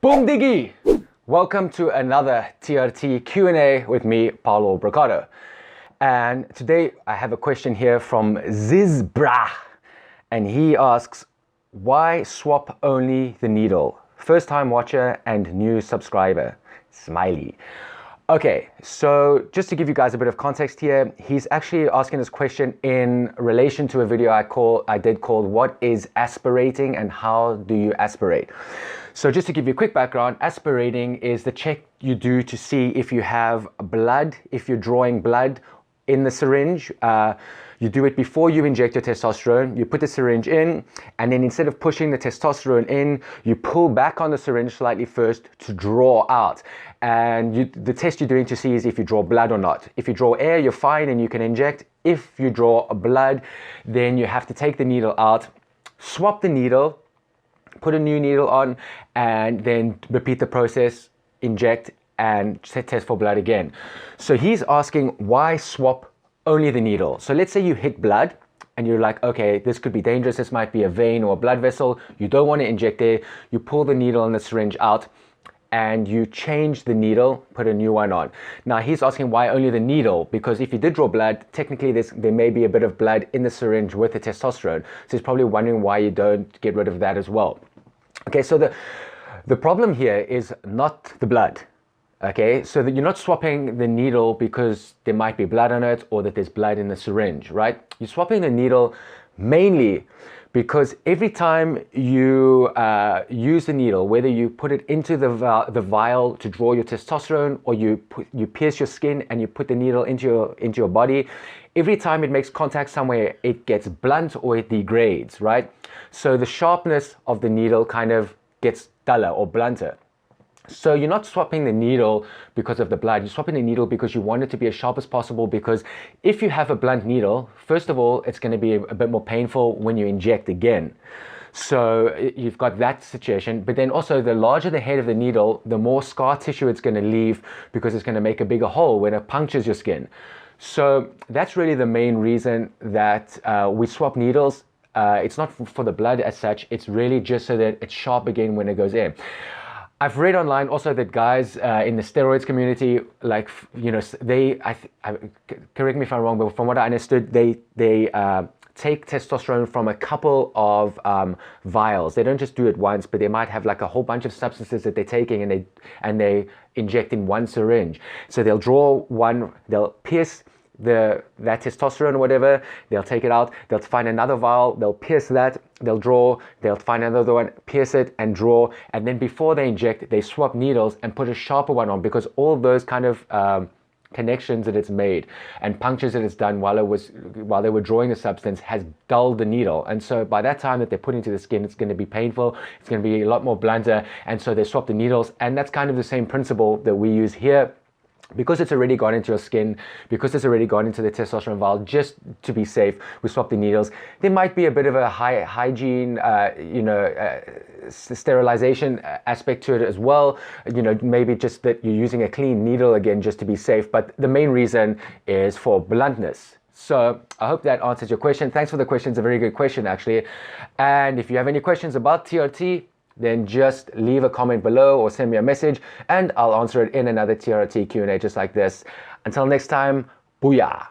Boom diggy! Welcome to another TRT Q&A with me, Paulo Brocado. And today I have a question here from Zizbra. And he asks, why swap only the needle? First time watcher and new subscriber. Smiley. Okay, so just to give you guys a bit of context here, he's actually asking this question in relation to a video I did called What is Aspirating and How Do You Aspirate? So just to give you a quick background, aspirating is the check you do to see if you have blood, if you're drawing blood in the syringe. You do it before you inject your testosterone. You put the syringe in, and then instead of pushing the testosterone in, you pull back on the syringe slightly first to draw out. And the test you're doing to see is if you draw blood or not. If you draw air, you're fine and you can inject. If you draw blood, then you have to take the needle out, swap the needle, put a new needle on, and then repeat the process, inject, and test for blood again. So he's asking, why swap only the needle? So let's say you hit blood and you're like, okay, this could be dangerous. This might be a vein or a blood vessel. You don't want to inject there. You pull the needle and the syringe out and you change the needle, put a new one on. Now he's asking why only the needle, because if you did draw blood, technically there may be a bit of blood in the syringe with the testosterone. So he's probably wondering why you don't get rid of that as well. Okay, so the problem here is not the blood. Okay, so that you're not swapping the needle because there might be blood on it or that there's blood in the syringe, right? You're swapping the needle mainly because every time you use the needle, whether you put it into the vial to draw your testosterone or you pierce your skin and you put the needle into your body, every time it makes contact somewhere, it gets blunt or it degrades, right? So the sharpness of the needle kind of gets duller or blunter. So you're not swapping the needle because of the blood. You're swapping the needle because you want it to be as sharp as possible, because if you have a blunt needle, first of all, it's going to be a bit more painful when you inject again. So you've got that situation, but then also the larger the head of the needle, the more scar tissue it's going to leave because it's going to make a bigger hole when it punctures your skin. So that's really the main reason that we swap needles. It's not for the blood as such. It's really just so that it's sharp again when it goes in. I've read online also that guys in the steroids community, like, you know, correct me if I'm wrong, but from what I understood, they take testosterone from a couple of vials. They don't just do it once, but they might have like a whole bunch of substances that they're taking and they inject in one syringe. So they'll draw one, they'll pierce that testosterone or whatever, they'll take it out, they'll find another vial, they'll pierce that, they'll draw, they'll find another one, pierce it and draw, and then before they inject, they swap needles and put a sharper one on, because all those kind of connections that it's made and punctures that it's done while they were drawing the substance has dulled the needle. And so by that time that they're putting to the skin, it's going to be painful, it's going to be a lot more blunter, and so they swap the needles. And that's kind of the same principle that we use here. Because it's already gone into your skin, because it's already gone into the testosterone vial, just to be safe, we swap the needles. There might be a bit of a hygiene, sterilization aspect to it as well. You know, maybe just that you're using a clean needle again, just to be safe. But the main reason is for bluntness. So I hope that answers your question. Thanks for the question. It's a very good question, actually. And if you have any questions about TRT, then just leave a comment below or send me a message and I'll answer it in another TRT Q&A just like this. Until next time, booyah!